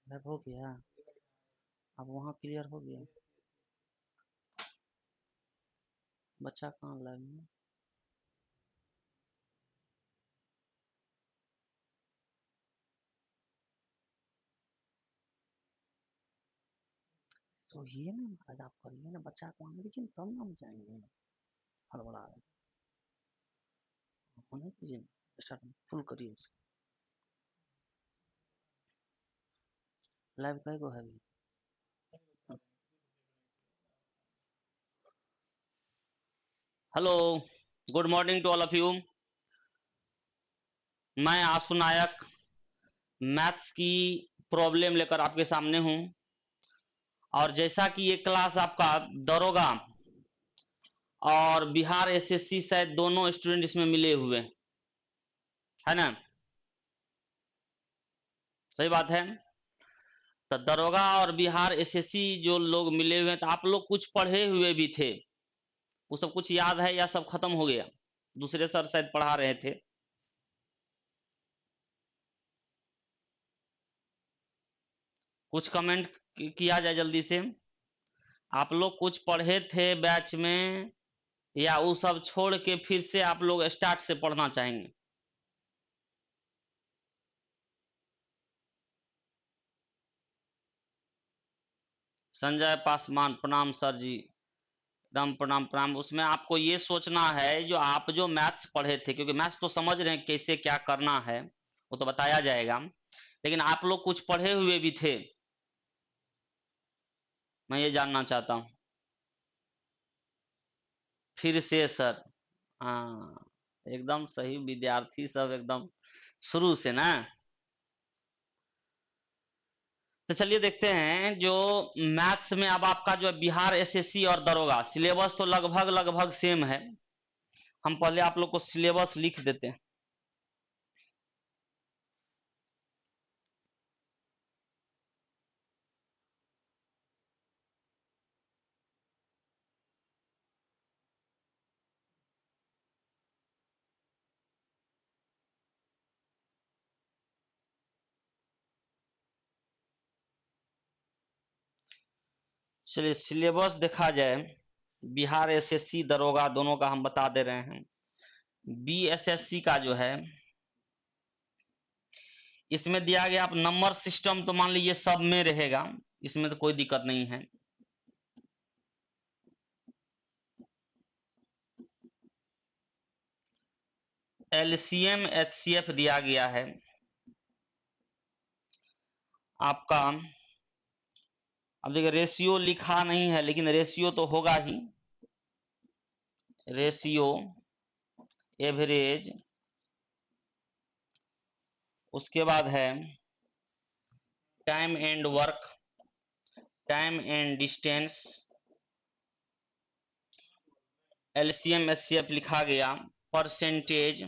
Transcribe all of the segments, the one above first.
Lab हो गया। अब वहाँ क्लियर हो गया। बच्चा कहाँ लैब में? तो ये ना महाराज, आप करिए ना, बच्चा को आने दीजिए तब ना हम जाएंगे। हड़बड़ा रहे होने दीजिए। स्टार्ट फुल करिए इसको। लैब कई को है अभी? Hello, good morning to all of you. मैं आशु नायक मैथ्स की प्रॉब्लम लेकर आपके सामने हूं। और जैसा कि ये क्लास आपका दरोगा और बिहार एसएससी शायद दोनों स्टूडेंट इसमें मिले हुए हैं, है ना? सही बात है। तो दरोगा और बिहार एसएससी जो लोग मिले हुए हैं, तो आप लोग कुछ पढ़े हुए भी थे, वो सब कुछ याद है या सब खत्म हो गया? दूसरे सर शायद पढ़ा रहे थे। कुछ कमेंट किया जाए जल्दी से। आप लोग कुछ पढ़े थे बैच में या वो सब छोड़ के फिर से आप लोग स्टार्ट से पढ़ना चाहेंगे? संजय पासवान, प्रणाम सर जी, एकदम प्रणाम प्रणाम। उसमें आपको ये सोचना है, जो आप जो मैथ्स पढ़े थे, क्योंकि मैथ्स तो समझ रहे हैं कैसे क्या करना है, वो तो बताया जाएगा, लेकिन आप लोग कुछ पढ़े हुए भी थे, मैं ये जानना चाहता हूँ। फिर से सर? हाँ, एकदम सही, विद्यार्थी सब एकदम शुरू से ना। तो चलिए देखते हैं, जो मैथ्स में अब आपका जो बिहार एसएससी और दरोगा सिलेबस तो लगभग लगभग सेम है। हम पहले आप लोग को सिलेबस लिख देते हैं। चलिए सिलेबस देखा जाए, बिहार एसएससी दरोगा दोनों का हम बता दे रहे हैं। बीएसएससी का जो है, इसमें दिया गया आप नंबर सिस्टम तो मान लीजिए सब में रहेगा, इसमें तो कोई दिक्कत नहीं है। एलसीएम एचसीएफ दिया गया है आपका। अब देखिए रेशियो लिखा नहीं है, लेकिन रेशियो तो होगा ही। रेशियो, एवरेज, उसके बाद है time and work, time and distance, LCM HCF लिखा गया। Percentage,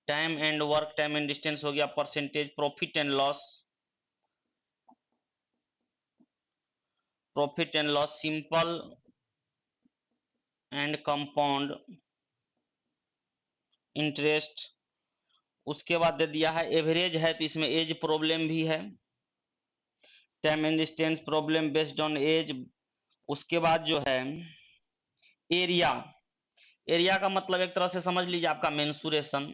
time and work, time and distance हो गया। Percentage, profit and loss, profit and loss, simple and compound interest. उसके बाद दे दिया है एवरेज है, तो इसमें एज प्रॉब्लम भी है। Time and distance problem based on age. उसके बाद जो है एरिया, एरिया का मतलब एक तरह से समझ लीजिए आपका मेंसुरेशन।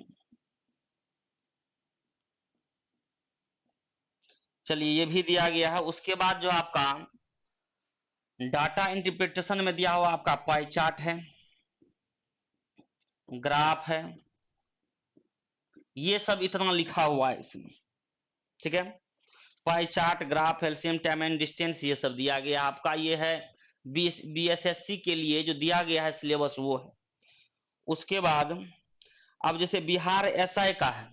चलिए ये भी दिया गया है। उसके बाद जो आपका डाटा इंटरप्रिटेशन में दिया हुआ आपका पाई चार्ट है, ग्राफ है, ये सब इतना लिखा हुआ है इसमें, ठीक है। Pie chart, graph, LCM, time and distance, ये सब दिया गया आपका। ये है बीएसएससी के लिए जो दिया गया है सिलेबस, वो है। उसके बाद अब जैसे बिहार एसआई का है,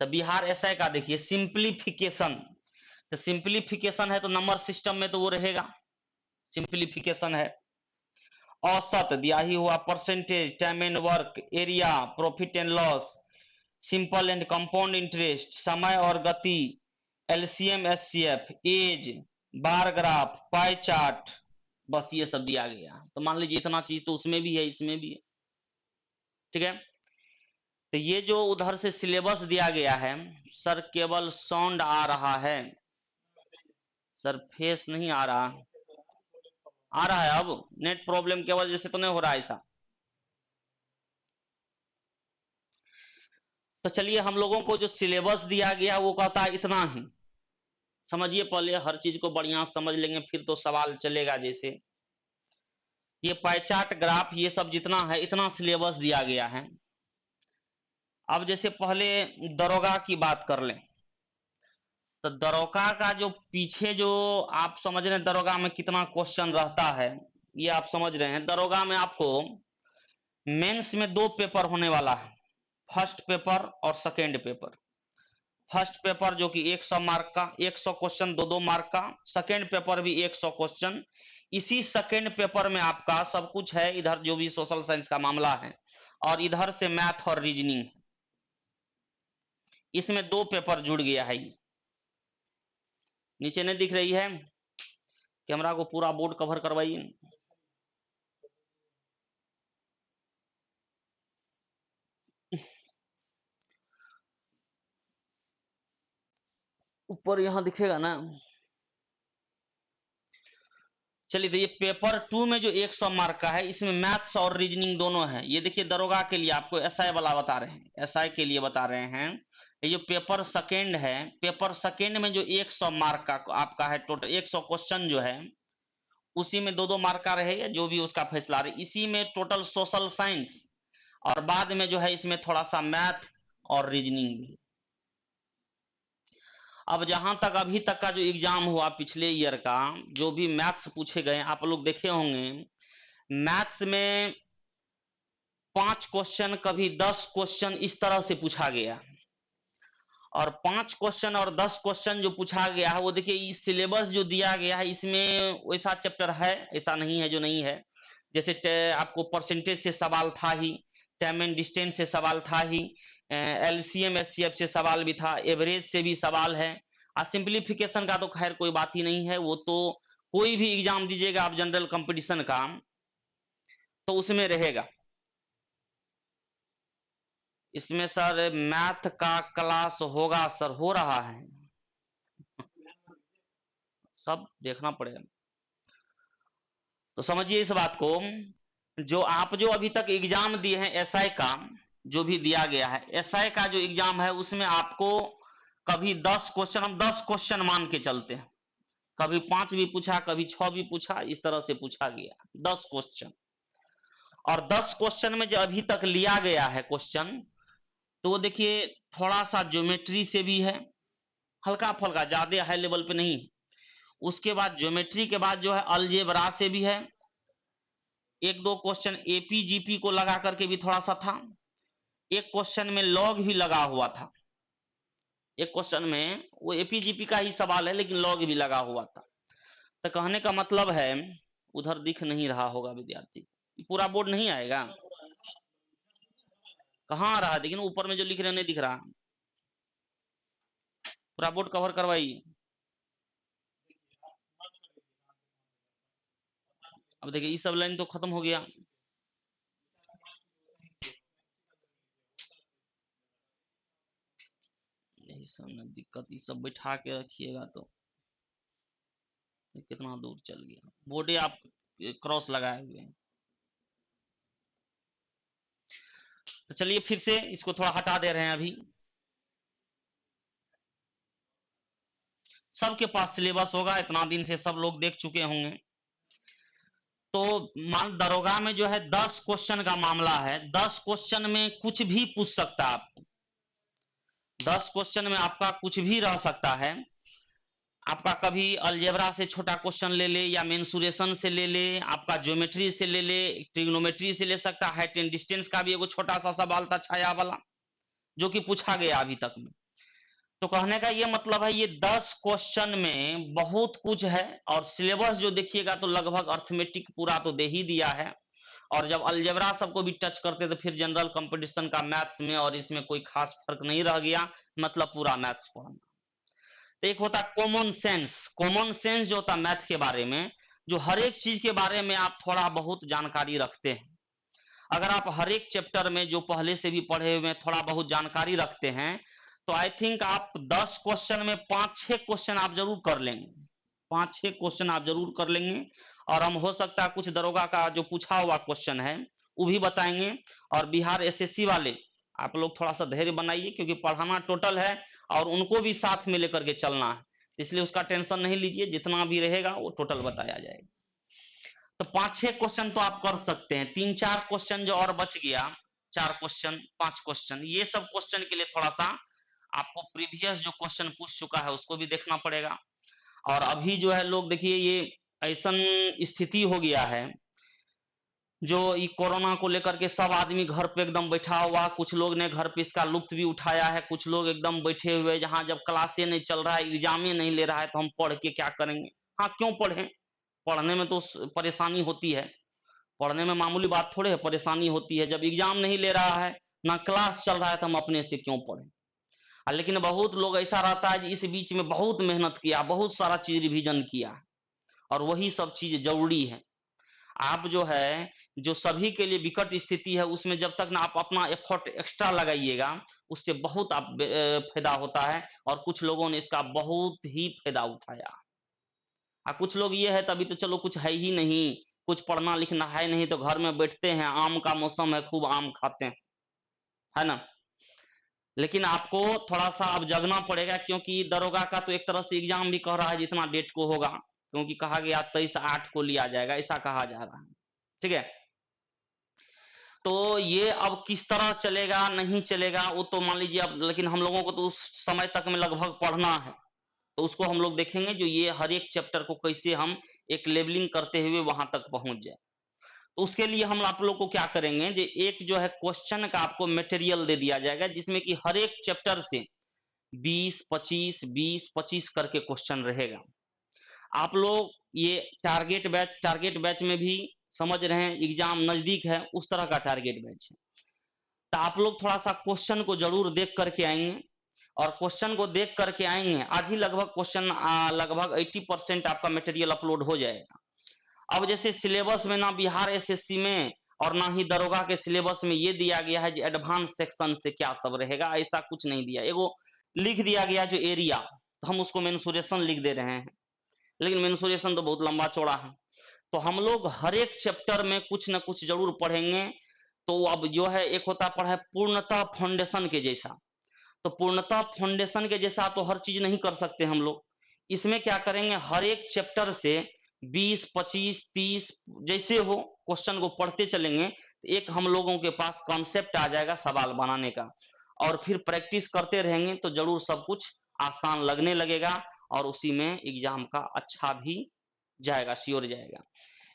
तो बिहार एसआई का देखिए सिंप्लीफिकेशन। तो सिंप्लीफिकेशन है तो नंबर सिस्टम में तो वो रहेगा, सिंप्लीफिकेशन है। औसत दिया ही हुआ, percentage, time and work, area, profit and loss, simple and compound interest, समय और गति, LCM HCF, age, bar graph, pie chart, बस ये सब दिया गया। तो मान लीजिए इतना चीज तो उसमें भी है, इसमें भी है, ठीक है। तो ये जो उधर से सिलेबस दिया गया है सर, केवल साउंड आ रहा है सर, फेस नहीं आ रहा। आ रहा है अब? नेट प्रॉब्लम की वजह से तो नहीं हो रहा ऐसा? तो चलिए, हम लोगों को जो सिलेबस दिया गया वो कहता है इतना ही। समझिए, पहले हर चीज को बढ़िया समझ लेंगे फिर तो सवाल चलेगा। जैसे ये पाई चार्ट, ग्राफ, ये सब जितना है इतना सिलेबस दिया गया है। अब जैसे पहले दरोगा की बात कर लें, तो दरोगा का जो पीछे जो आप समझ रहे हैं दरोगा में कितना क्वेश्चन रहता है, ये आप समझ रहे हैं। दरोगा में आपको मेंस में 2 पेपर होने वाला है, फर्स्ट पेपर और सेकेंड पेपर। फर्स्ट पेपर जो कि 100 मार्क का, 100 क्वेश्चन 2-2 मार्क का। सेकेंड पेपर भी 100 क्वेश्चन। इसी सेकेंड पेपर में आपका सब कुछ है, इधर जो भी सोशल साइंस का मामला है और इधर से मैथ और रीजनिंग। इसमें 2 पेपर जुड़ गया है। नीचे नहीं दिख रही है? कैमरा को पूरा बोर्ड कवर करवाइए। ऊपर यहां दिखेगा ना? चलिए, तो ये पेपर 2 में जो 100 मार्क का है इसमें मैथ्स और रीजनिंग दोनों है। ये देखिए, दरोगा के लिए आपको एसआई वाला बता रहे हैं, एसआई के लिए बता रहे हैं। ये जो पेपर सेकेंड है, पेपर सेकेंड में जो 100 मार्क का आपका है, टोटल 100 क्वेश्चन जो है उसी में 2-2 मार्क का रहेगा, जो भी उसका फैसला रहे। इसी में टोटल सोशल साइंस और बाद में जो है इसमें थोड़ा सा मैथ और रीजनिंग भी। अब जहां तक अभी तक का जो एग्जाम हुआ पिछले ईयर का, जो भी मैथ्स पूछे गए आप लोग देखे होंगे, मैथ्स में 5 क्वेश्चन, कभी 10 क्वेश्चन इस तरह से पूछा गया। और 5 क्वेश्चन और 10 क्वेश्चन जो पूछा गया है, वो देखिए इस सिलेबस जो दिया गया है इसमें वैसा चैप्टर है, ऐसा नहीं है जो नहीं है। जैसे आपको परसेंटेज से सवाल था ही, टाइम एंड डिस्टेंस से सवाल था ही, एलसीएम एचसीएफ से सवाल भी था, एवरेज से भी सवाल है। और सिंप्लीफिकेशन का तो खैर कोई बात ही नहीं है, वो तो कोई भी एग्जाम दीजिएगा आप जनरल कंपटीशन का तो उसमें रहेगा। इसमें सर मैथ का क्लास होगा सर, हो रहा है, सब देखना पड़ेगा। तो समझिए इस बात को, जो आप जो अभी तक एग्जाम दिए हैं एसआई का, जो भी दिया गया है एसआई का जो एग्जाम है उसमें आपको कभी 10 क्वेश्चन, हम 10 क्वेश्चन मान के चलते हैं, कभी 5 भी पूछा, कभी 6 भी पूछा, इस तरह से पूछा गया 10 क्वेश्चन। और 10 क्वेश्चन में जो अभी तक लिया गया है क्वेश्चन, तो वो देखिए थोड़ा सा ज्योमेट्री से भी है, हल्का फुल्का, ज्यादा हाई लेवल पे नहीं। उसके बाद ज्योमेट्री के बाद जो है अलजेब्रा से भी है, 1-2 क्वेश्चन एपीजीपी को लगा करके भी थोड़ा सा था, एक क्वेश्चन में लॉग भी लगा हुआ था। एक क्वेश्चन में वो एपीजीपी का ही सवाल है लेकिन लॉग भी लगा हुआ था। तो कहने का मतलब है, उधर दिख नहीं रहा होगा विद्यार्थी, पूरा बोर्ड नहीं आएगा? कहाँ आ रहा है? लेकिन ऊपर में जो लिख रहे हैं नहीं दिख रहा, पूरा बोर्ड कवर करवाइए। अब देखिए ये सब लाइन तो खत्म हो गया। यही सब ना दिक्कत, ये सब बैठा के रखिएगा तो कितना दूर चल गया। बोर्डे आप क्रॉस लगाए हुए हैं। तो चलिए फिर से इसको थोड़ा हटा दे रहे हैं। अभी सबके पास सिलेबस होगा, इतना दिन से सब लोग देख चुके होंगे। तो मान दरोगा में जो है 10 क्वेश्चन का मामला है, 10 क्वेश्चन में कुछ भी पूछ सकता है आपको, 10 क्वेश्चन में आपका कुछ भी रह सकता है। आपका कभी अलजेब्रा से छोटा क्वेश्चन ले ले, या मेंसुरेशन से ले ले, आपका ज्योमेट्री से ले ले, ट्रिग्नोमेट्री से ले सकता है, हाइट एंड डिस्टेंस का भी एगो छोटा सा सवाल था छाया वाला जो कि पूछा गया अभी तक में। तो कहने का ये मतलब है, ये 10 क्वेश्चन में बहुत कुछ है। और सिलेबस जो देखिएगा तो लगभग अर्थमेटिक पूरा तो दे ही दिया है। और जब अलजेब्रा सबको भी टच करते तो फिर जनरल कंपटीशन का मैथ्स में और इसमें कोई खास फर्क नहीं रह गया, मतलब पूरा मैथ्स पढ़ना। तो एक होता कॉमन सेंस, कॉमन सेंस जो होता मैथ के बारे में, जो हर एक चीज के बारे में आप थोड़ा बहुत जानकारी रखते हैं। अगर आप हर एक चैप्टर में जो पहले से भी पढ़े हुए हैं थोड़ा बहुत जानकारी रखते हैं, तो आई थिंक आप 10 क्वेश्चन में 5-6 क्वेश्चन आप जरूर कर लेंगे, 5-6 क्वेश्चन आप जरूर कर लेंगे। और हम हो सकता है कुछ दरोगा का जो पूछा हुआ क्वेश्चन है वो भी बताएंगे। और बिहार एसएससी वाले आप लोग थोड़ा सा धैर्य बनाइए, क्योंकि पढ़ाना टोटल है और उनको भी साथ में लेकर के चलना है, इसलिए उसका टेंशन नहीं लीजिए, जितना भी रहेगा वो टोटल बताया जाएगा। तो 5-6 क्वेश्चन तो आप कर सकते हैं, 3-4 क्वेश्चन जो और बच गया, 4 क्वेश्चन 5 क्वेश्चन, ये सब क्वेश्चन के लिए थोड़ा सा आपको प्रीवियस जो क्वेश्चन पूछ चुका है उसको भी देखना पड़ेगा। और अभी जो है लोग देखिए ये ऐसा स्थिति हो गया है, जो ये कोरोना को लेकर के सब आदमी घर पे एकदम बैठा हुआ, कुछ लोग ने घर पे इसका लुत्फ भी उठाया है, कुछ लोग एकदम बैठे हुए जहां जब क्लासे नहीं चल रहा है, एग्जाम ही नहीं ले रहा है, तो हम पढ़ के क्या करेंगे। हाँ, क्यों पढ़ें, पढ़ने में तो परेशानी होती है, पढ़ने में मामूली बात थोड़े है, परेशानी होती है। जब एग्जाम नहीं ले रहा है, ना क्लास चल रहा है, तो हम अपने से क्यों पढ़ें। लेकिन बहुत लोग ऐसा रहता है इस बीच में बहुत मेहनत किया, बहुत सारा चीज रिवीजन किया, और वही सब चीज जरूरी है। आप जो है जो सभी के लिए विकट स्थिति है उसमें जब तक ना आप अपना एफर्ट एक्स्ट्रा लगाइएगा, उससे बहुत आप फायदा होता है। और कुछ लोगों ने इसका बहुत ही फायदा उठाया। कुछ लोग ये है तभी तो चलो कुछ है ही नहीं, कुछ पढ़ना लिखना है नहीं, तो घर में बैठते हैं, आम का मौसम है, खूब आम खाते हैं, है ना। लेकिन आपको थोड़ा सा अब जगना पड़ेगा, क्योंकि दरोगा का तो एक तरह से एग्जाम भी कह रहा है जितना डेट को होगा, क्योंकि कहा गया 23/8 को लिया जाएगा, ऐसा कहा जा रहा है। ठीक है, तो ये अब किस तरह चलेगा नहीं चलेगा वो तो मान लीजिए अब, लेकिन हम लोगों को तो उस समय तक में लगभग पढ़ना है, तो उसको हम लोग देखेंगे जो ये हर एक चैप्टर को कैसे हम एक लेवलिंग करते हुए वहां तक पहुंच जाए। तो उसके लिए हम आप लोग को क्या करेंगे, जो एक जो है क्वेश्चन का आपको मटेरियल दे दिया जाएगा, जिसमें कि हर एक चैप्टर से 20-25 करके क्वेश्चन रहेगा। आप लोग ये टारगेट बैच में भी समझ रहे हैं, एग्जाम नजदीक है, उस तरह का टारगेट बैच है। तो आप लोग थोड़ा सा क्वेश्चन को जरूर देख करके आएंगे, और क्वेश्चन को देख करके आएंगे, आज ही लगभग क्वेश्चन लगभग 80% आपका मटेरियल अपलोड हो जाएगा। अब जैसे सिलेबस में ना बिहार एसएससी में और ना ही दरोगा के सिलेबस में ये दिया गया है कि एडवांस सेक्शन से क्या सब रहेगा, ऐसा कुछ नहीं दिया। एगो लिख दिया गया जो एरिया, तो हम उसको मेंसुरेशन लिख दे रहे हैं, लेकिन मेंसुरेशन तो बहुत लंबा चौड़ा है। तो हम लोग हर एक चैप्टर में कुछ ना कुछ जरूर पढ़ेंगे। तो अब जो है एक होता पढ़ा पूर्णतः फाउंडेशन के जैसा, तो पूर्णतः फाउंडेशन के जैसा तो हर चीज नहीं कर सकते हम लोग। इसमें क्या करेंगे, हर एक चैप्टर से 20-25-30 जैसे हो क्वेश्चन को पढ़ते चलेंगे, तो एक हम लोगों के पास कॉन्सेप्ट आ जाएगा सवाल बनाने का, और फिर प्रैक्टिस करते रहेंगे तो जरूर सब कुछ आसान लगने लगेगा, और उसी में एग्जाम का अच्छा भी जाएगा, श्योर जाएगा।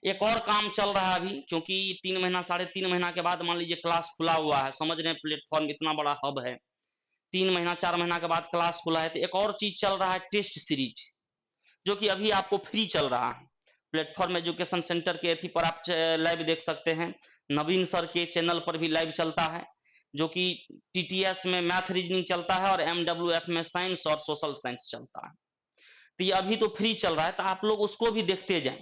एक और काम चल रहा है अभी, क्योंकि 3 महीना 3.5 महीना के बाद मान लीजिए क्लास खुला हुआ है, समझ रहे हैं प्लेटफॉर्म इतना बड़ा हब है, 3 महीना 4 महीना के बाद क्लास खुला है, तो एक और चीज चल रहा है टेस्ट सीरीज, जो कि अभी आपको फ्री चल रहा है। प्लेटफॉर्म एजुकेशन सेंटर के एथी पर आप लाइव देख सकते हैं, नवीन सर के चैनल पर भी लाइव चलता है, जो कि टीटीएस में मैथ रीजनिंग चलता है और एमडब्ल्यूएफ में साइंस और सोशल साइंस चलता है। तो ये अभी तो फ्री चल रहा है, तो आप लोग उसको भी देखते जाएं।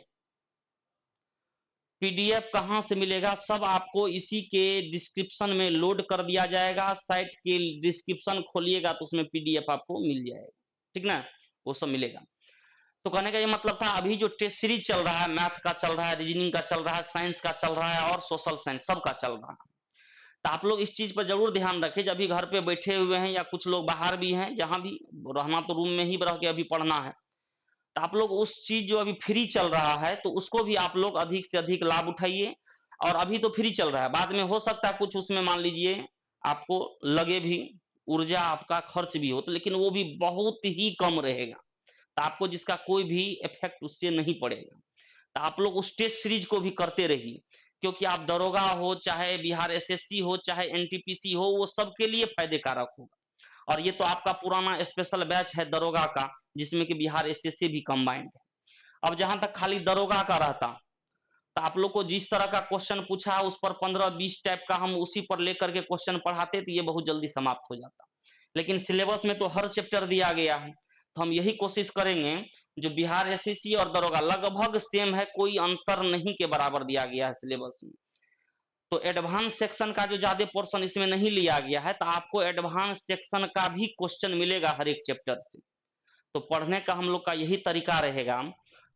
पीडीएफ कहाँ से मिलेगा, सब आपको इसी के डिस्क्रिप्शन में लोड कर दिया जाएगा, साइट के डिस्क्रिप्शन खोलिएगा तो उसमें पीडीएफ आपको मिल जाएगा, ठीक ना, वो सब मिलेगा। तो कहने का ये मतलब था अभी जो टेस्ट सीरीज चल रहा है, मैथ का चल रहा है, रीजनिंग का चल रहा है, साइंस का चल रहा है और सोशल साइंस सबका चल रहा है। तो आप लोग इस चीज पर जरूर ध्यान रखें, जब भी घर पे बैठे हुए हैं या कुछ लोग बाहर भी हैं, जहां भी रहना तो रूम में ही रह के अभी पढ़ना है, तो आप लोग उस चीज जो अभी फ्री चल रहा है तो उसको भी आप लोग अधिक से अधिक लाभ उठाइए। और अभी तो फ्री चल रहा है, बाद में हो सकता है कुछ उसमें मान लीजिए आपको लगे भी, ऊर्जा आपका खर्च भी हो, तो लेकिन वो भी बहुत ही कम रहेगा, तो आपको जिसका कोई भी इफेक्ट उससे नहीं पड़ेगा। तो आप लोग उस टेस्ट सीरीज को भी करते रहिए, क्योंकि आप दरोगा हो, चाहे बिहार एसएससी हो, चाहे एनटीपीसी हो, वो सबके लिए फायदे कारक होगा। और ये तो आपका पुराना स्पेशल बैच है दरोगा का, जिसमें कि बिहार एसएससी भी कंबाइंड है। अब जहां तक खाली दरोगा का रहता, तो आप लोग को जिस तरह का क्वेश्चन पूछा उस पर 15-20 टाइप का हम उसी पर लेकर के क्वेश्चन पढ़ाते, तो ये बहुत जल्दी समाप्त हो जाता। लेकिन सिलेबस में तो हर चैप्टर दिया गया है, तो हम यही कोशिश करेंगे, जो बिहार एसएससी और दरोगा लगभग सेम है, कोई अंतर नहीं के बराबर दिया गया है सिलेबस में। तो एडवांस सेक्शन का जो ज्यादा पोर्शन इसमें नहीं लिया गया है, तो आपको एडवांस सेक्शन का भी क्वेश्चन मिलेगा हर एक चैप्टर से। तो पढ़ने का हम लोग का यही तरीका रहेगा,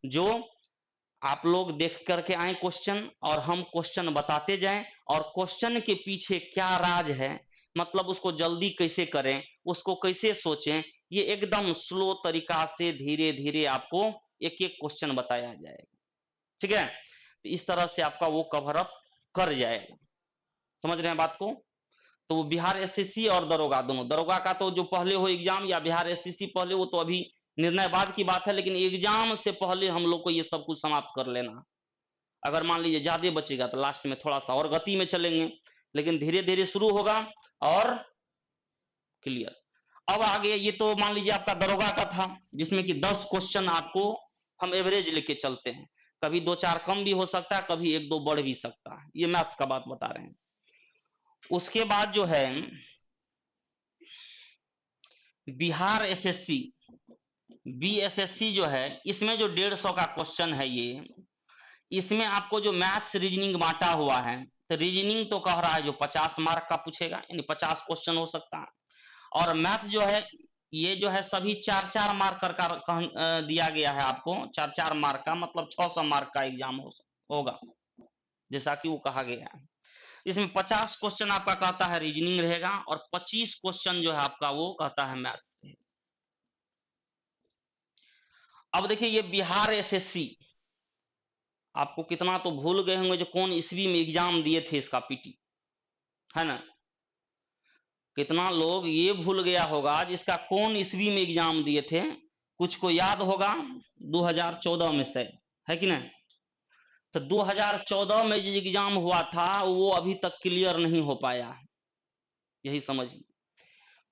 जो आप लोग देख करके आए क्वेश्चन और हम क्वेश्चन बताते जाएं, और क्वेश्चन के पीछे क्या राज है, मतलब उसको जल्दी कैसे करें, उसको कैसे सोचें, ये एकदम स्लो तरीका से धीरे धीरे आपको एक एक क्वेश्चन बताया जाएगा। ठीक है, तो इस तरह से आपका वो कवर अप कर जाएगा। समझ रहे हैं बात को? तो वो बिहार एसएससी और दरोगा दोनों, दरोगा का तो जो पहले हो एग्जाम या बिहार एसएससी पहले, वो तो अभी निर्णय बाद की बात है, लेकिन एग्जाम से पहले हम लोग को ये सब कुछ समाप्त कर लेना। अगर मान लीजिए ज्यादा बचेगा तो लास्ट में थोड़ा सा और गति में चलेंगे, लेकिन धीरे धीरे शुरू होगा और क्लियर। अब आगे ये तो मान लीजिए आपका दरोगा का था, जिसमें कि 10 क्वेश्चन आपको हम एवरेज लेके चलते हैं, कभी 2-4 कम भी हो सकता है, कभी 1-2 बढ़ भी सकता है, ये मैथ का बात बता रहे हैं। उसके बाद जो है बिहार एसएससी, बीएसएससी जो है, इसमें जो 150 का क्वेश्चन है ये, इसमें आपको जो मैथ्स रीजनिंग बांटा हुआ है, तो रीजनिंग तो कह रहा है जो 50 मार्क का पूछेगा, यानी 50 क्वेश्चन हो सकता है, और मैथ जो है ये जो है सभी 4-4 मार्क का दिया गया है आपको, 4-4 मार्क का, मतलब 600 मार्क का एग्जाम होगा, जैसा कि वो कहा गया है। इसमें 50 क्वेश्चन आपका कहता है रीजनिंग रहेगा, और 25 क्वेश्चन जो है आपका वो कहता है मैथ। अब देखिए ये बिहार एसएससी, आपको कितना तो भूल गए होंगे जो कौन ईस्वी में एग्जाम दिए थे इसका पीटी, है ना? कितना लोग ये भूल गया होगा जिसका कौन ईस्वी में एग्जाम दिए थे, कुछ को याद होगा 2014 में से, है कि नहीं? तो 2014 में जो एग्जाम हुआ था वो अभी तक क्लियर नहीं हो पाया, यही समझिए,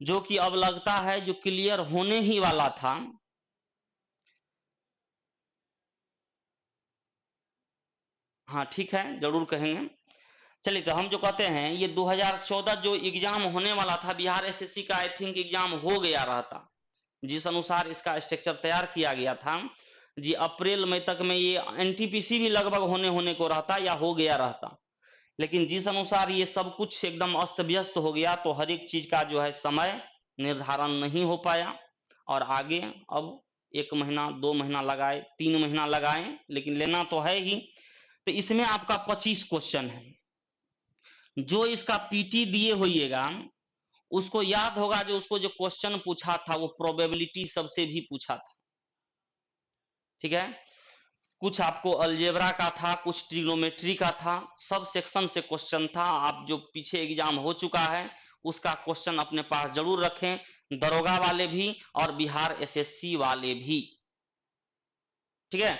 जो कि अब लगता है जो क्लियर होने ही वाला था। हाँ ठीक है, जरूर कहेंगे। चलिए, तो हम जो कहते हैं ये 2014 जो एग्जाम होने वाला था बिहार एसएससी का, आई थिंक एग्जाम हो गया रहता, जिस अनुसार इसका स्ट्रक्चर तैयार किया गया था जी, अप्रैल मई तक में ये एनटीपीसी भी लगभग होने को रहता या हो गया रहता, लेकिन जिस अनुसार ये सब कुछ एकदम अस्त व्यस्त हो गया, तो हर एक चीज का जो है समय निर्धारण नहीं हो पाया, और आगे अब 1 महीना 2 महीना लगाए, 3 महीना लगाए, लेकिन लेना तो है ही। तो इसमें आपका 25 क्वेश्चन है, जो इसका पीटी दिए होइएगा उसको याद होगा, जो उसको जो क्वेश्चन पूछा था वो प्रोबेबिलिटी सबसे भी पूछा था। ठीक है, कुछ आपको अलजेब्रा का था, कुछ ट्रिग्नोमेट्री का था, सब सेक्शन से क्वेश्चन था। आप जो पीछे एग्जाम हो चुका है उसका क्वेश्चन अपने पास जरूर रखें, दरोगा वाले भी और बिहार एसएससी वाले भी। ठीक है,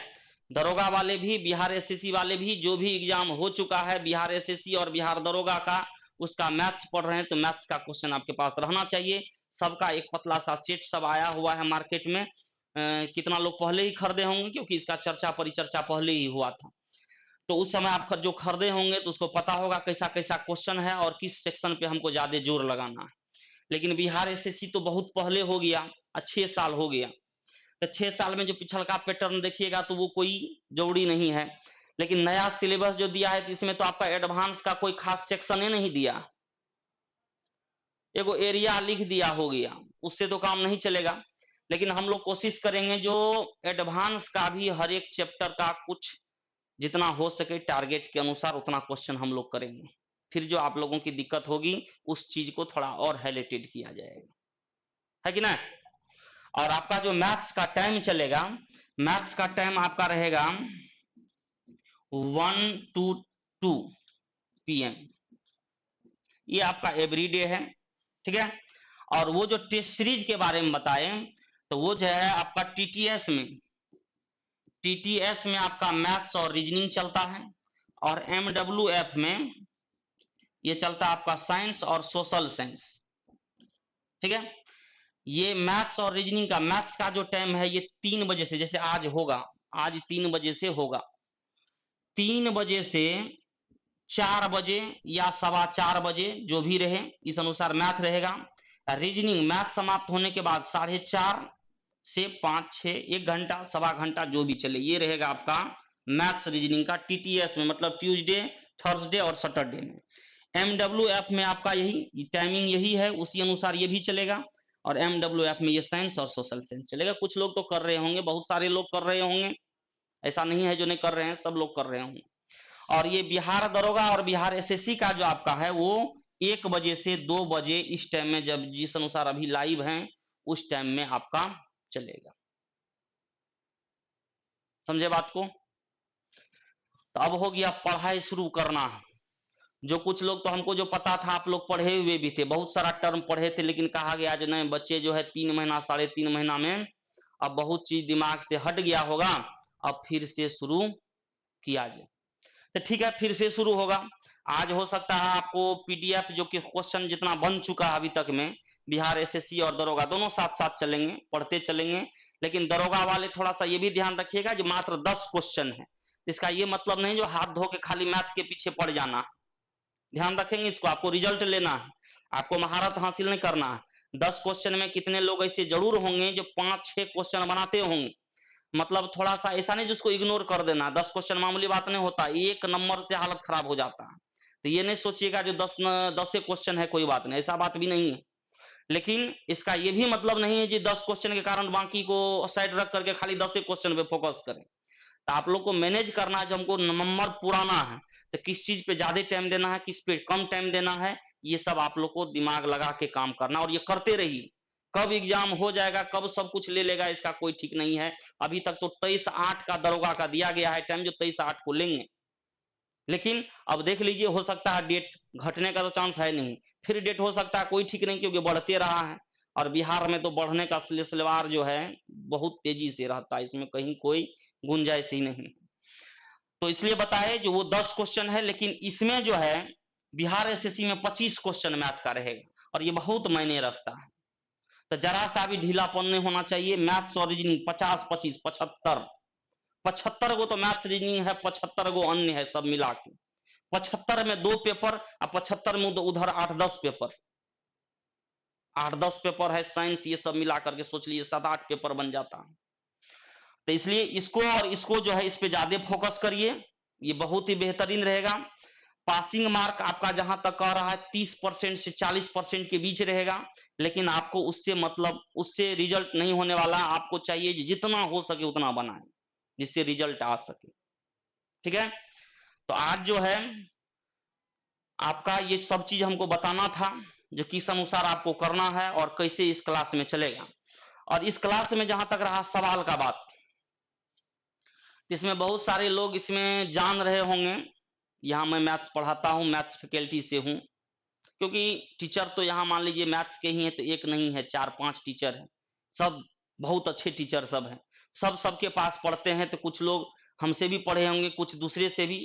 दरोगा वाले भी, बिहार एसएससी वाले भी, जो भी एग्जाम हो चुका है बिहार एसएससी और बिहार दरोगा का, उसका मैथ्स पढ़ रहे हैं तो मैथ्स का क्वेश्चन आपके पास रहना चाहिए। सबका एक पतला सा सेट सब आया हुआ है मार्केट में, कितना लोग पहले ही खरीदे होंगे, क्योंकि इसका चर्चा परिचर्चा पहले ही हुआ था, तो उस समय आप जो खरीदे होंगे तो उसको पता होगा कैसा कैसा क्वेश्चन है और किस सेक्शन पे हमको ज्यादा जोर लगाना है। लेकिन बिहार एसएससी तो बहुत पहले हो गया, 6 साल हो गया, तो 6 साल में जो पिछल का पैटर्न देखिएगा तो वो कोई जरूरी नहीं है। लेकिन नया सिलेबस जो दिया है, तो इसमें तो आपका एडवांस का कोई खास सेक्शन ही नहीं दिया, एगो एरिया लिख दिया हो गया, उससे तो काम नहीं चलेगा। लेकिन हम लोग कोशिश करेंगे जो एडवांस का भी हर एक चैप्टर का कुछ जितना हो सके टारगेट के अनुसार उतना क्वेश्चन हम लोग करेंगे, फिर जो आप लोगों की दिक्कत होगी उस चीज को थोड़ा और हाईलाइटेड किया जाएगा, है कि ना? और आपका जो मैथ्स का टाइम चलेगा, मैथ्स का टाइम आपका रहेगा 1 to 2 PM, ये आपका एवरीडे है। ठीक है, और वो जो टेस्ट सीरीज के बारे में बताए, तो वो जो है आपका टीटीएस में आपका मैथ्स और रीजनिंग चलता है, और एमडब्ल्यूएफ में ये चलता है आपका साइंस और सोशल साइंस। ठीक है, ये मैथ्स और रीजनिंग का, मैथ्स का जो टाइम है ये 3 बजे से, जैसे आज होगा, आज 3 बजे से होगा, 3 बजे से 4 बजे या 4:15 जो भी रहे, इस अनुसार मैथ रहेगा। रीजनिंग मैथ समाप्त होने के बाद 4:30 से 5-6, 1 घंटा 1.25 घंटा जो भी चले, ये रहेगा आपका मैथ्स रीजनिंग का टीटीएस में, मतलब ट्यूसडे थर्सडे और सैटरडे में। MWF में आपका यही टाइमिंग यही है, उसी अनुसार ये भी चलेगा। और MWF में ये साइंस और सोशल साइंस चलेगा। कुछ लोग तो कर रहे होंगे, बहुत सारे लोग कर रहे होंगे, ऐसा नहीं है जो नहीं कर रहे हैं, सब लोग कर रहे होंगे। और ये बिहार दरोगा और बिहार SSC का जो आपका है वो 1 बजे से 2 बजे इस टाइम में, जब जिस अनुसार अभी लाइव हैं उस टाइम में आपका चलेगा। समझे बात को? तो अब हो गया पढ़ाई शुरू करना। जो कुछ लोग तो हमको जो पता था, आप लोग पढ़े हुए भी थे, बहुत सारा टर्म पढ़े थे, लेकिन कहा गया जो नहीं बच्चे जो है 3 महीना 3.5 महीना में अब बहुत चीज दिमाग से हट गया होगा, अब फिर से शुरू किया जाए। तो ठीक है, फिर से शुरू होगा। आज हो सकता है आपको PDF जो कि क्वेश्चन जितना बन चुका है अभी तक में, बिहार SSC और दरोगा दोनों साथ साथ चलेंगे, पढ़ते चलेंगे। लेकिन दरोगा वाले थोड़ा सा ये भी ध्यान रखिएगा जो मात्र 10 क्वेश्चन है। इसका ये मतलब नहीं जो हाथ धो के खाली मैथ के पीछे पड़ जाना। ध्यान रखेंगे इसको, आपको रिजल्ट लेना है, आपको महारत हासिल नहीं करना है। 10 क्वेश्चन में कितने लोग ऐसे जरूर होंगे जो 5-6 क्वेश्चन बनाते होंगे। मतलब थोड़ा सा ऐसा नहीं जिसको इग्नोर कर देना, 10 क्वेश्चन मामूली बात नहीं होता, एक नंबर से हालत खराब हो जाता है। तो ये नहीं सोचिएगा जो 10 से क्वेश्चन है कोई बात नहीं, ऐसा बात भी नहीं है। लेकिन इसका ये भी मतलब नहीं है कि 10 क्वेश्चन के कारण बाकी को साइड रख करके खाली 10 क्वेश्चन पे फोकस करें। तो आप लोग को मैनेज करना है, जो हमको नंबर पुराना है तो किस चीज पे ज्यादा टाइम देना है, किस पे कम टाइम देना है, ये सब आप लोग को दिमाग लगा के काम करना, और ये करते रहिए। कब एग्जाम हो जाएगा, कब सब कुछ ले लेगा, इसका कोई ठीक नहीं है। अभी तक तो 23/8 का दरोगा का दिया गया है टाइम, जो 23/8 को लेंगे। लेकिन अब देख लीजिए, हो सकता है डेट घटने का तो चांस है नहीं, फिर डेट हो सकता है, कोई ठीक नहीं, क्योंकि बढ़ते रहा है। और बिहार में तो बढ़ने का सिलसिलेवार जो है बहुत तेजी से रहता है, इसमें कहीं कोई गुंजाइश ही नहीं। तो इसलिए बताए जो वो 10 क्वेश्चन है, लेकिन इसमें जो है बिहार SSC में 25 क्वेश्चन मैथ का रहेगा, और ये बहुत मायने रखता है। तो जरा सा भी ढीलापन नहीं होना चाहिए। मैथ्स और रीजनिंग 50, 25, 75 गो तो मैथ्स रीजनिंग है, 75 गो अन्य है, सब मिला के 75 में 2 पेपर, और 75 में उधर 8-10 पेपर, 8-10 पेपर है साइंस, ये सब मिला करके सोच लीजिए 7-8 पेपर बन जाता है। तो इसलिए इसको और इसको जो है इस पे ज्यादा फोकस करिए, ये बहुत ही बेहतरीन रहेगा। पासिंग मार्क आपका जहां तक कह रहा है 30% से 40% के बीच रहेगा, लेकिन आपको उससे मतलब उससे रिजल्ट नहीं होने वाला। आपको चाहिए जितना हो सके उतना बनाए, जिससे रिजल्ट आ सके। ठीक है, तो आज जो है आपका ये सब चीज हमको बताना था, जो किस अनुसार आपको करना है और कैसे इस क्लास में चलेगा। और इस क्लास में जहां तक रहा सवाल का बात, इसमें बहुत सारे लोग इसमें जान रहे होंगे। यहाँ मैं मैथ्स पढ़ाता हूँ, मैथ्स फैकल्टी से हूँ, क्योंकि टीचर तो यहाँ मान लीजिए मैथ्स के ही हैं, तो एक नहीं है, 4-5 टीचर हैं, सब बहुत अच्छे टीचर सब हैं। सब सबके पास पढ़ते हैं, तो कुछ लोग हमसे भी पढ़े होंगे, कुछ दूसरे से भी,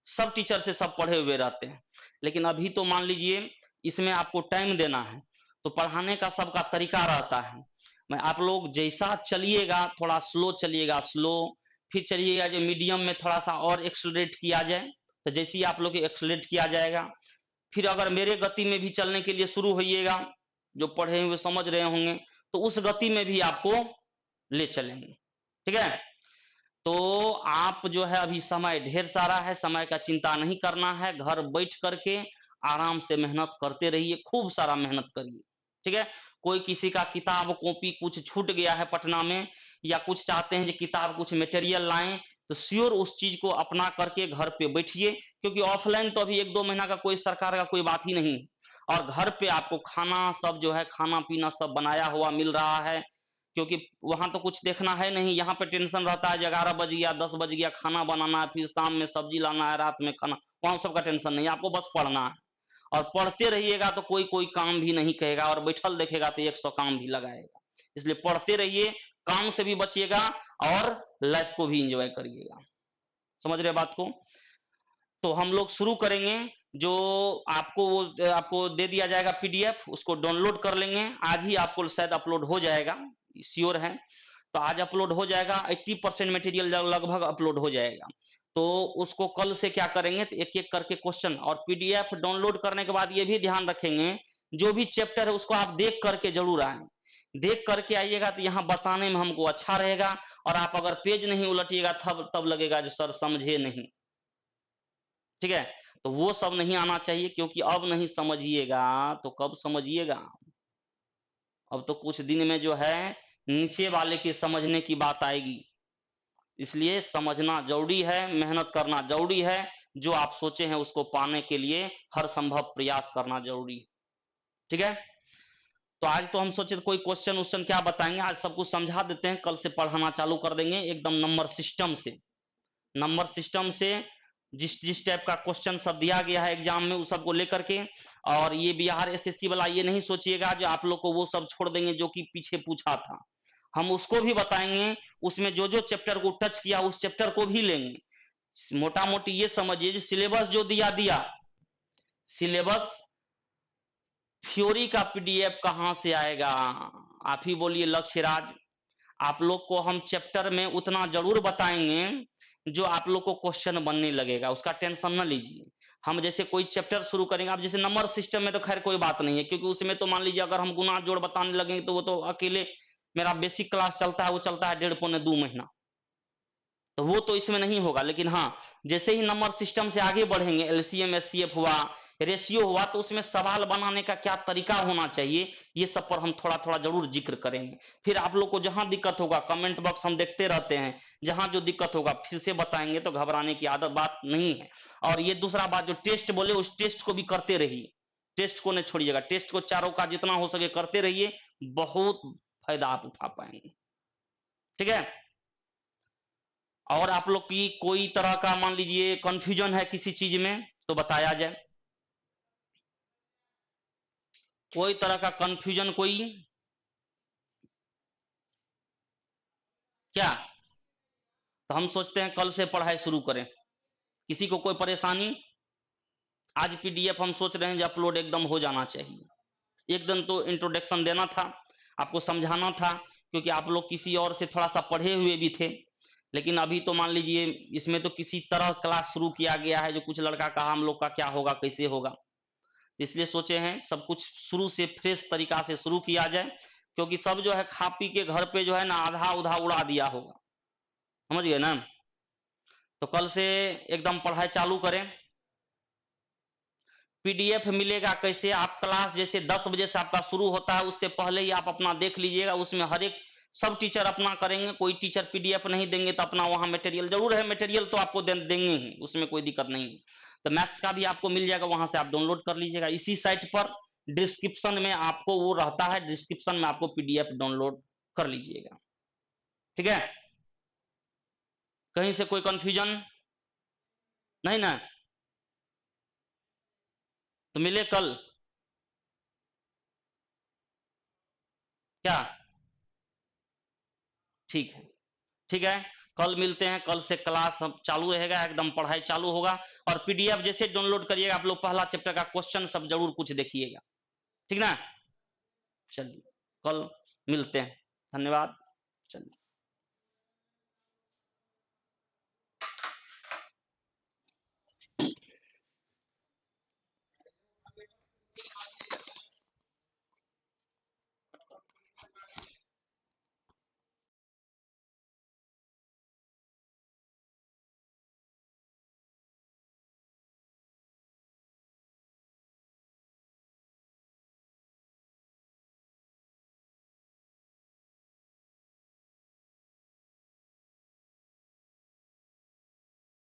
सब टीचर से सब पढ़े हुए रहते हैं। लेकिन अभी तो मान लीजिए इसमें आपको टाइम देना है, तो पढ़ाने का सबका तरीका रहता है। मैं आप लोग जैसा चलिएगा, थोड़ा स्लो चलिएगा, स्लो, फिर चलिएगा जो मीडियम में थोड़ा सा और एक्सलरेट किया जाए, तो जैसे ही आप लोग एक्सलरेट किया जाएगा, फिर अगर मेरे गति में भी चलने के लिए शुरू होइएगा, जो पढ़े हुए समझ रहे होंगे, तो उस गति में भी आपको ले चलेंगे। ठीक है, तो आप जो है अभी समय ढेर सारा है, समय का चिंता नहीं करना है, घर बैठ करके आराम से मेहनत करते रहिए, खूब सारा मेहनत करिए। ठीक है, कोई किसी का किताब कॉपी कुछ छूट गया है पटना में, या कुछ चाहते हैं कि किताब कुछ मटेरियल लाएं, तो श्योर उस चीज को अपना करके घर पे बैठिए, क्योंकि ऑफलाइन तो अभी 1-2 महीना का कोई सरकार का कोई बात ही नहीं। और घर पे आपको खाना सब जो है, खाना पीना सब बनाया हुआ मिल रहा है, क्योंकि वहां तो कुछ देखना है नहीं। यहाँ पे टेंशन रहता है 11 बज गया, 10 बज गया, खाना बनाना है, फिर शाम में सब्जी लाना है, रात में खाना, वहां सबका टेंशन नहीं, आपको बस पढ़ना है। और पढ़ते रहिएगा तो कोई कोई काम भी नहीं कहेगा, और बैठल देखेगा तो 100 काम भी लगाएगा। इसलिए पढ़ते रहिए, काम से भी बचिएगा, और लाइफ को भी इंजॉय करिएगा। समझ रहे बात को? तो हम लोग शुरू करेंगे। जो आपको वो आपको दे दिया जाएगा PDF, उसको डाउनलोड कर लेंगे, आज ही आपको शायद अपलोड हो जाएगा, श्योर है। तो आज अपलोड हो जाएगा, 80% मटेरियल लगभग अपलोड हो जाएगा। तो उसको कल से क्या करेंगे, तो एक एक करके क्वेश्चन, और PDF डाउनलोड करने के बाद ये भी ध्यान रखेंगे जो भी चैप्टर है उसको आप देख करके जरूर आए। देख करके आइएगा तो यहाँ बताने में हमको अच्छा रहेगा, और आप अगर पेज नहीं उलटिएगा तब लगेगा जो सर समझे नहीं। ठीक है, तो वो सब नहीं आना चाहिए, क्योंकि अब नहीं समझिएगा तो कब समझिएगा। अब तो कुछ दिन में जो है नीचे वाले के समझने की बात आएगी। इसलिए समझना जरूरी है, मेहनत करना जरूरी है, जो आप सोचे हैं उसको पाने के लिए हर संभव प्रयास करना जरूरी है। ठीक है, तो आज तो हम सोचे कोई क्वेश्चन उश्चन क्या बताएंगे, आज सब कुछ समझा देते हैं, कल से पढ़ाना चालू कर देंगे एकदम नंबर सिस्टम से। नंबर सिस्टम से जिस जिस टाइप का क्वेश्चन सब दिया गया है एग्जाम में उस सबको लेकर के। और ये बिहार एसएससी वाला ये नहीं सोचिएगा जो आप लोग को वो सब छोड़ देंगे जो कि पीछे पूछा था, हम उसको भी बताएंगे, उसमें जो जो चैप्टर को टच किया उस चैप्टर को भी लेंगे। मोटा मोटी ये समझिए जो सिलेबस जो दिया दिया, सिलेबस थ्योरी का पीडीएफ कहां से आएगा, आप ही बोलिए लक्ष्य राज। आप लोग को हम चैप्टर में उतना जरूर बताएंगे जो आप लोग को क्वेश्चन बनने लगेगा, उसका टेंशन न लीजिए। हम जैसे कोई चैप्टर शुरू करेंगे, अब जैसे नंबर सिस्टम में तो खैर कोई बात नहीं है, क्योंकि उसमें तो मान लीजिए अगर हम गुना जोड़ बताने लगेंगे तो वो तो अकेले मेरा बेसिक क्लास चलता है, वो चलता है 1.5 पौने 2 महीना, तो वो तो इसमें नहीं होगा। लेकिन हाँ, जैसे ही नंबर सिस्टम से आगे बढ़ेंगे, एलसीएम एचसीएफ हुआ, रेशियो हुआ, तो उसमें सवाल बनाने का क्या तरीका होना चाहिए, ये सब पर हम थोड़ा थोड़ा जरूर जिक्र करेंगे। फिर आप लोग को जहां दिक्कत होगा कमेंट बॉक्स हम देखते रहते हैं, जहां जो दिक्कत होगा फिर से बताएंगे, तो घबराने की आदत बात नहीं है। और ये दूसरा बात जो टेस्ट बोले उस टेस्ट को भी करते रहिए, टेस्ट को नहीं छोड़िएगा, टेस्ट को चारों का जितना हो सके करते रहिए, बहुत फायदा आप उठा पाएंगे। ठीक है, और आप लोग की कोई तरह का मान लीजिए कंफ्यूजन है किसी चीज में तो बताया जाए, कोई तरह का कंफ्यूजन कोई क्या, तो हम सोचते हैं कल से पढ़ाई शुरू करें। किसी को कोई परेशानी, आज पीडीएफ हम सोच रहे हैं जो अपलोड एकदम हो जाना चाहिए। एक दिन तो इंट्रोडक्शन देना था, आपको समझाना था, क्योंकि आप लोग किसी और से थोड़ा सा पढ़े हुए भी थे। लेकिन अभी तो मान लीजिए इसमें तो किसी तरह क्लास शुरू किया गया है, जो कुछ लड़का कहा हम लोग का क्या होगा कैसे होगा, इसलिए सोचे हैं सब कुछ शुरू से फ्रेश तरीका से शुरू किया जाए, क्योंकि सब जो है खा पी के घर पे जो है ना आधा उधा उड़ा दिया होगा, समझ गए ना। तो कल से एकदम पढ़ाई चालू करें। पीडीएफ मिलेगा कैसे, आप क्लास जैसे 10 बजे से आपका शुरू होता है उससे पहले ही आप अपना देख लीजिएगा, उसमें हर एक सब टीचर अपना करेंगे, कोई टीचर पीडीएफ नहीं देंगे तो अपना वहां मटेरियल जरूर है, मटेरियल तो आपको देंगे ही, उसमें कोई दिक्कत नहीं है। तो मैथ्स का भी आपको मिल जाएगा, वहां से आप डाउनलोड कर लीजिएगा, इसी साइट पर डिस्क्रिप्शन में आपको वो रहता है, डिस्क्रिप्शन में आपको पीडीएफ डाउनलोड कर लीजिएगा। ठीक है, कहीं से कोई कंफ्यूजन नहीं ना, तो मिले कल क्या, ठीक है, ठीक है, कल मिलते हैं, कल से क्लास चालू रहेगा, एकदम पढ़ाई चालू होगा। और पीडीएफ जैसे डाउनलोड करिएगा आप लोग पहला चैप्टर का क्वेश्चन सब जरूर कुछ देखिएगा, ठीक ना। चलिए कल मिलते हैं, धन्यवाद। चलिए।